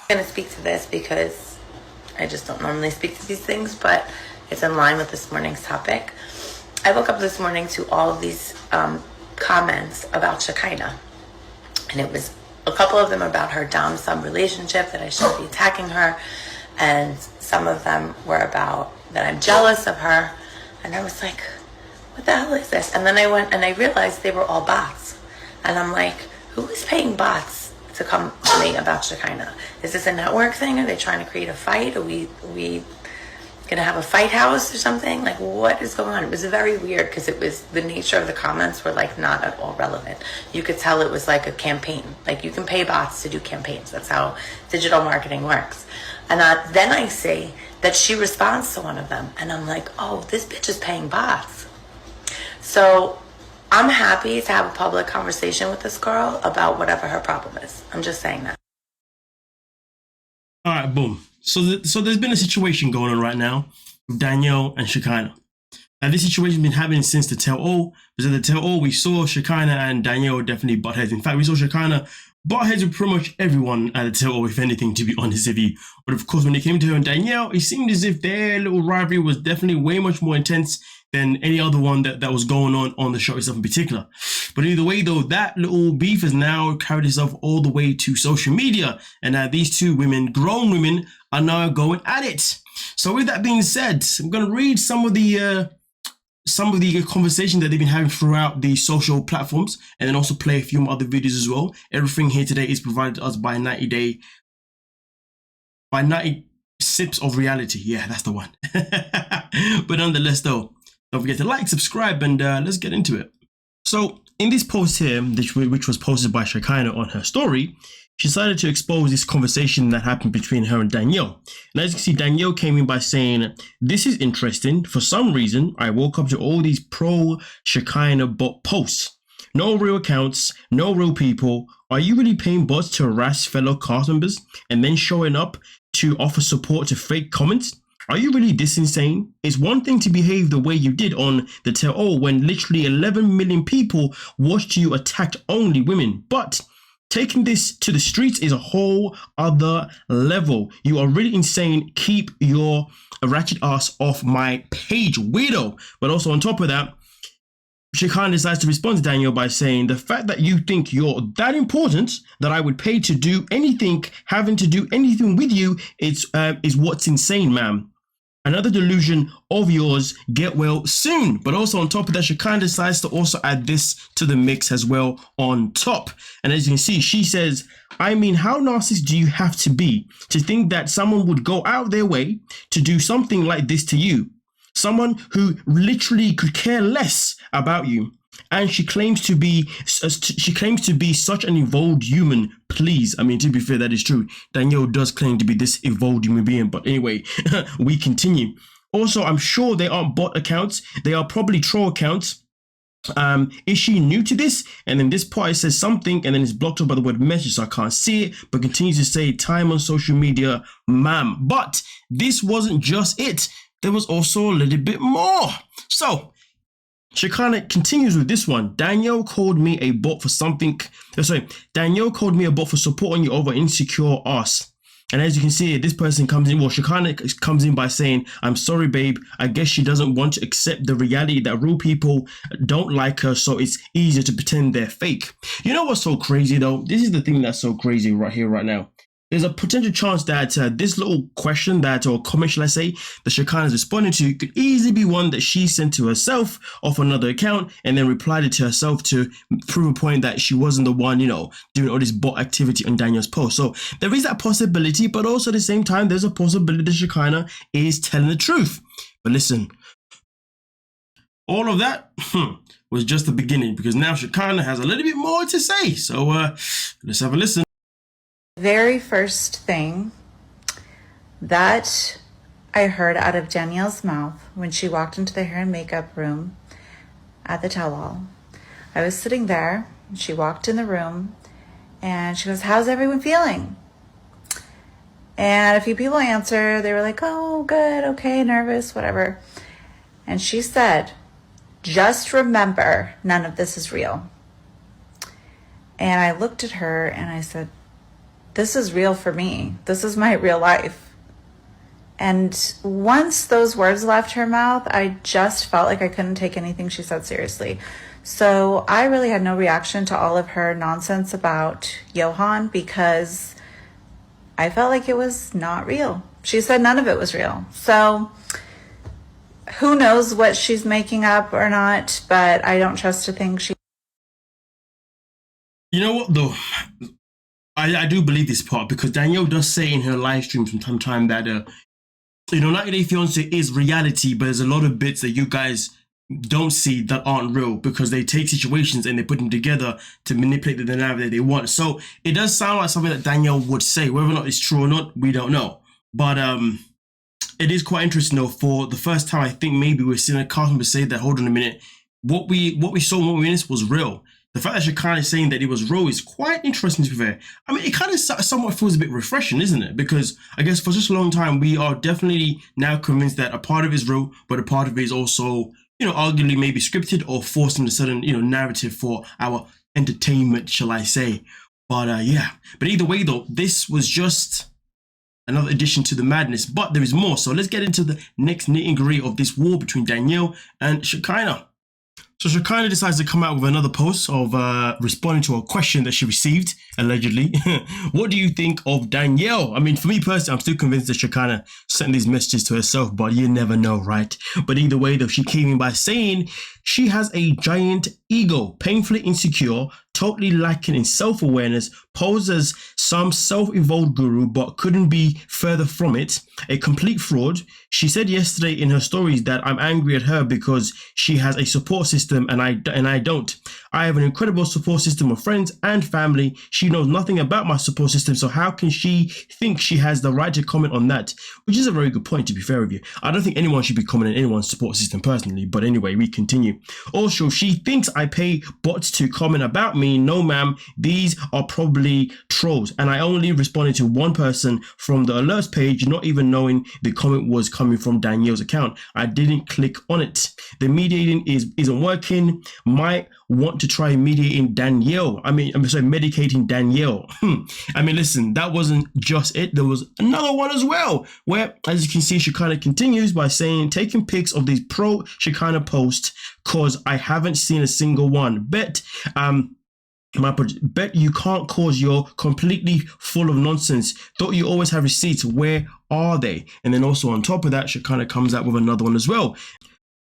I'm going to speak to this because I just don't normally speak to these things, but it's in line with this morning's topic. I woke up this morning to all of these comments about Shekinah, and it was a couple of them about her dom-sub relationship, that I shouldn't be attacking her, and some of them were about that I'm jealous of her, and I was like, what the hell is this? And then I went and I realized they were all bots, and I'm like, who is paying bots to come to me about Shekinah? Is this a network thing? Are they trying to create a fight? Are we gonna have a fight house or something? Like, what is going on? It was very weird because it was, the nature of the comments were like not at all relevant. You could tell it was like a campaign. Like, you can pay bots to do campaigns. That's how digital marketing works. And then I see that she responds to one of them, and I'm like, oh, this bitch is paying bots. So I'm happy to have a public conversation with this girl about whatever her problem is. I'm just saying that. All right, boom. So there's been a situation going on right now with Danielle and Shekinah. And this situation has been happening since the tell-all. Because at the tell-all, we saw Shekinah and Danielle definitely butt heads. In fact, we saw Shekinah butt heads with pretty much everyone at the tell-all, if anything, to be honest with you. But of course, when it came to her and Danielle, it seemed as if their little rivalry was definitely way much more intense than any other one that was going on the show itself in particular. But either way, though, that little beef has now carried itself all the way to social media. And now these two women, grown women, are now going at it. So with that being said, I'm going to read some of the conversation that they've been having throughout the social platforms, and then also play a few other videos as well. Everything here today is provided to us by 90 Sips of Reality. Yeah, that's the one. But nonetheless, though, don't forget to like, subscribe, and let's get into it. So in this post here, which was posted by Shekinah on her story, she decided to expose this conversation that happened between her and Danielle. And as you can see, Danielle came in by saying, this is interesting. For some reason, I woke up to all these pro-Shekinah bot posts. No real accounts, no real people. Are you really paying bots to harass fellow cast members and then showing up to offer support to fake comments? Are you really this insane? It's one thing to behave the way you did on the tell-all when literally 11 million people watched you attack only women. But taking this to the streets is a whole other level. You are really insane. Keep your ratchet ass off my page, weirdo. But also on top of that, Shekinah decides to respond to Danielle by saying, the fact that you think you're that important that I would pay to do anything, having to do anything with you, is what's insane, ma'am. Another delusion of yours, get well soon. But also on top of that, Shekinah decides to also add this to the mix as well on top. And as you can see, she says, I mean, how narcissistic do you have to be to think that someone would go out their way to do something like this to you? Someone who literally could care less about you. And she claims to be such an evolved human. Please, I mean, to be fair, that is true. Danielle does claim to be this evolved human being, but anyway, we continue. Also, I'm sure they aren't bot accounts. They are probably troll accounts. Is she new to this? And then this part, it says something, and then it's blocked up by the word message, so I can't see it, but continues to say time on social media, ma'am. But this wasn't just it. There was also a little bit more. So Shekinah continues with this one. Danielle called me a bot for something. Danielle called me a bot for supporting you over insecure ass. And as you can see, this person comes in. Well, Shekinah comes in by saying, I'm sorry, babe. I guess she doesn't want to accept the reality that real people don't like her, so it's easier to pretend they're fake. You know what's so crazy, though? This is the thing that's so crazy right here, right now. There's a potential chance that this little question or comment, shall I say, that Shekinah is responding to could easily be one that she sent to herself off another account and then replied it to herself to prove a point that she wasn't the one, doing all this bot activity on Danielle's post. So there is that possibility, but also at the same time, there's a possibility that Shekinah is telling the truth. But listen, all of that was just the beginning, because now Shekinah has a little bit more to say. So let's have a listen. Very first thing that I heard out of Danielle's mouth when she walked into the hair and makeup room at the tell-all, I was sitting there, and she walked in the room, and she goes, how's everyone feeling? And a few people answered. They were like, oh, good, okay, nervous, whatever. And she said, just remember, none of this is real. And I looked at her and I said, this is real for me. This is my real life. And once those words left her mouth, I just felt like I couldn't take anything she said seriously. So I really had no reaction to all of her nonsense about Johan because I felt like it was not real. She said none of it was real. So who knows what she's making up or not, but I don't trust a thing she... You know what though? I do believe this part because Danielle does say in her live stream from time to time that, 90 Day Fiance is reality, but there's a lot of bits that you guys don't see that aren't real because they take situations and they put them together to manipulate the narrative they want. So it does sound like something that Danielle would say. Whether or not it's true or not, we don't know. But it is quite interesting though. For the first time, I think maybe we're seeing a cast member say that, hold on a minute, what we saw and what we witnessed was real. The fact that Shekinah is saying that it was real is quite interesting to be fair. I mean, it kind of somewhat feels a bit refreshing, isn't it? Because I guess for such a long time, we are definitely now convinced that a part of it is real, but a part of it is also, arguably maybe scripted or forced into a certain, narrative for our entertainment, shall I say. But yeah, but either way though, this was just another addition to the madness, but there is more. So let's get into the next nitty-gritty of this war between Danielle and Shekinah. So Shekinah decides to come out with another post of responding to a question that she received, allegedly. What do you think of Danielle? I mean, for me personally, I'm still convinced that Shekinah sent these messages to herself, but you never know, right? But either way, though, she came in by saying she has a giant ego, painfully insecure, totally lacking in self-awareness, poses some self-evolved guru, but couldn't be further from it, a complete fraud. She said yesterday in her stories that I'm angry at her because she has a support system and I don't. I have an incredible support system of friends and family. She knows nothing about my support system, so how can she think she has the right to comment on that? Which is a very good point, to be fair with you. I don't think anyone should be commenting on anyone's support system personally, but anyway, we continue. Also, she thinks I pay bots to comment about me. No, ma'am, these are probably trolls. And I only responded to one person from the alerts page, not even knowing the comment was coming from Danielle's account. I didn't click on it. The mediating isn't working. Might want to try mediating Danielle. Medicating Danielle. I mean, listen, that wasn't just it. There was another one as well, where, as you can see, Shekinah continues by saying, taking pics of these pro Shekinah posts, cause I haven't seen a single one. Bet you can't cause you're completely full of nonsense. Thought you always have receipts. Where are they? And then also on top of that, Shekinah comes out with another one as well.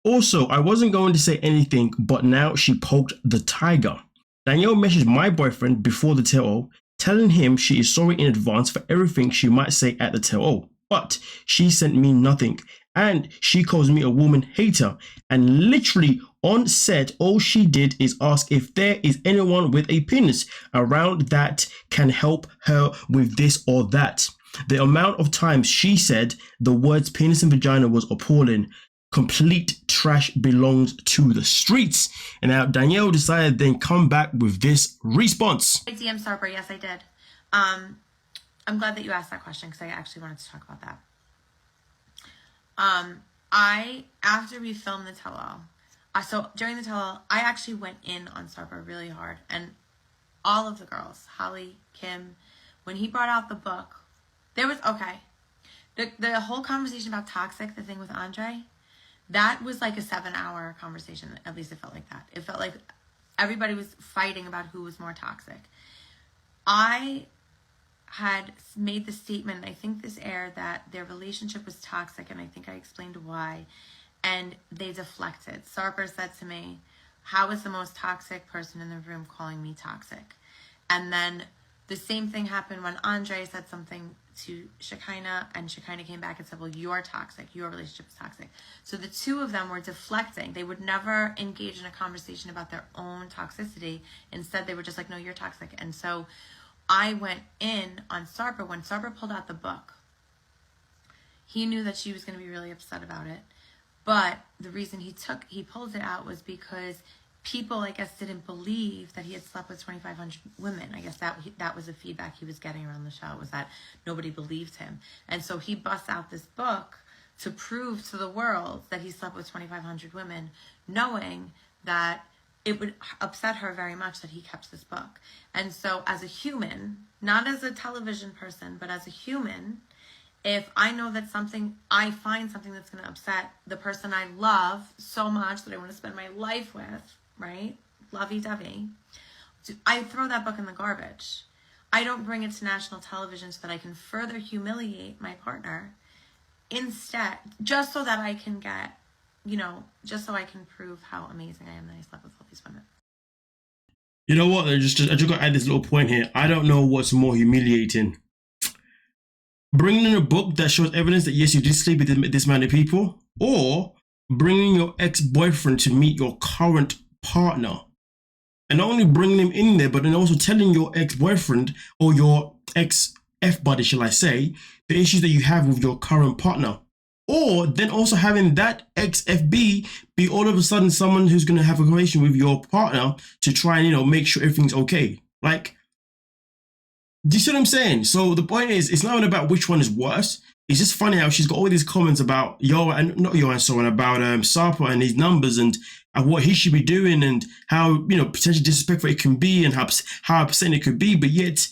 Also, I wasn't going to say anything, but now she poked the tiger. Danielle messaged my boyfriend before the tell-all, telling him she is sorry in advance for everything she might say at the tell-all. But she sent me nothing. And she calls me a woman hater. And literally on set, all she did is ask if there is anyone with a penis around that can help her with this or that. The amount of times she said the words penis and vagina was appalling. Complete trash belongs to the streets. And now Danielle decided then come back with this response. I DM Sarper, yes I did. I'm glad that you asked that question because I actually wanted to talk about that. After we filmed the tell-all, so during the tell-all, I actually went in on Sarper really hard. And all of the girls, Holly, Kim, when he brought out the book, there was, okay. The whole conversation about toxic, the thing with Andre, that was like a 7-hour conversation. At least it felt like that. It felt like everybody was fighting about who was more toxic. I had made the statement, I think this aired, that their relationship was toxic, and I think I explained why, and they deflected. Sarper said to me, how is the most toxic person in the room calling me toxic? And then the same thing happened when Andre said something to Shekinah, and Shekinah came back and said, well, you're toxic. Your relationship is toxic. So the two of them were deflecting. They would never engage in a conversation about their own toxicity. Instead, they were just like, no, you're toxic. And so I went in on Sarper. When Sarper pulled out the book, he knew that she was going to be really upset about it. But the reason he pulled it out was because people, I guess, didn't believe that he had slept with 2,500 women. I guess that was the feedback he was getting around the show, was that nobody believed him. And so he busts out this book to prove to the world that he slept with 2,500 women, knowing that it would upset her very much that he kept this book. And so as a human, not as a television person, but as a human, if I know that I find something that's going to upset the person I love so much that I want to spend my life with, right? Lovey-dovey. I throw that book in the garbage. I don't bring it to national television so that I can further humiliate my partner. Instead, just so that I can get, just so I can prove how amazing I am that I slept with all these women. You know what? I just got to add this little point here. I don't know what's more humiliating. Bringing in a book that shows evidence that yes, you did sleep with this many people, or bringing your ex-boyfriend to meet your current partner. And not only bringing him in there, but then also telling your ex-boyfriend or your ex-F-buddy, shall I say, the issues that you have with your current partner. Or then also having that ex-FB be all of a sudden someone who's going to have a conversation with your partner to try and, make sure everything's okay. Like, do you see what I'm saying? So the point is, it's not even about which one is worse. It's just funny how she's got all these comments about about Sarper and his numbers and what he should be doing and how, potentially disrespectful it can be and how upsetting it could be. But yet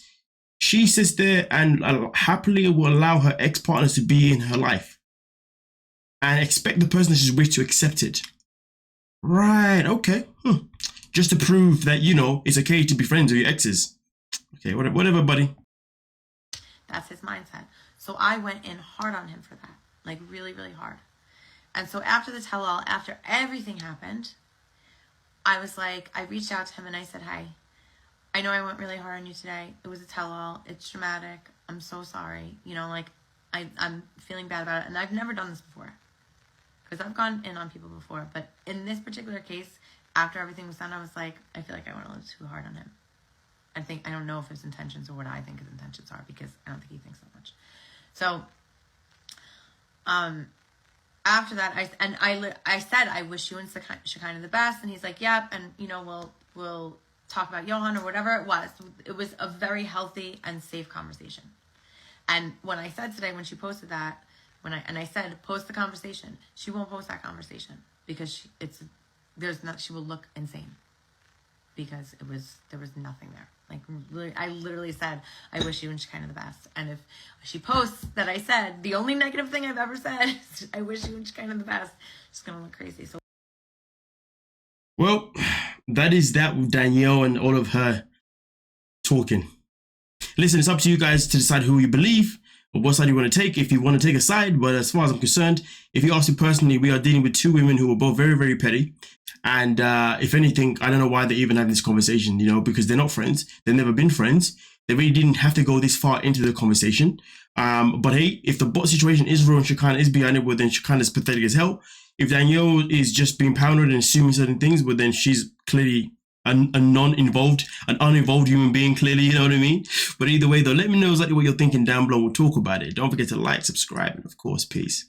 she sits there and happily will allow her ex-partners to be in her life and expect the person that she's with to accept it. Right, okay. Just to prove that, it's okay to be friends with your exes. Okay, whatever, buddy. That's his mindset. So I went in hard on him for that. Like, really, really hard. And so after the tell-all, after everything happened, I reached out to him and I said, hey, I know I went really hard on you today. It was a tell-all. It's dramatic. I'm so sorry. I'm feeling bad about it. And I've never done this before. Because I've gone in on people before. But in this particular case, after everything was done, I was like, I feel like I went a little too hard on him. I don't know if his intentions or what I think his intentions are, because I don't think he thinks that much. So, after that, I said, I wish you and Shekinah the best. And he's like, yep. And, we'll talk about Johan or whatever it was. It was a very healthy and safe conversation. And when I said today, when she posted that, I said, post the conversation, she won't post that conversation because she will look insane. Because there was nothing there. I literally said, I wish you and Shekinah the best. And if she posts that I said, the only negative thing I've ever said is, I wish you and Shekinah the best, she's going to look crazy. So, well, that is that with Danielle and all of her talking. Listen, it's up to you guys to decide who you believe or what side you want to take, if you want to take a side. But as far as I'm concerned, if you ask me personally, we are dealing with two women who are both very, very petty. And if anything, I don't know why they're even having this conversation, because they're not friends. They've never been friends. They really didn't have to go this far into the conversation. But hey, if the bot situation is real and Shekinah is behind it, well, then Shekinah is pathetic as hell. If Danielle is just being paranoid and assuming certain things, well, then she's clearly an uninvolved human being, clearly, you know what I mean? But either way, though, let me know exactly what you're thinking down below. We'll talk about it. Don't forget to like, subscribe, and of course, peace.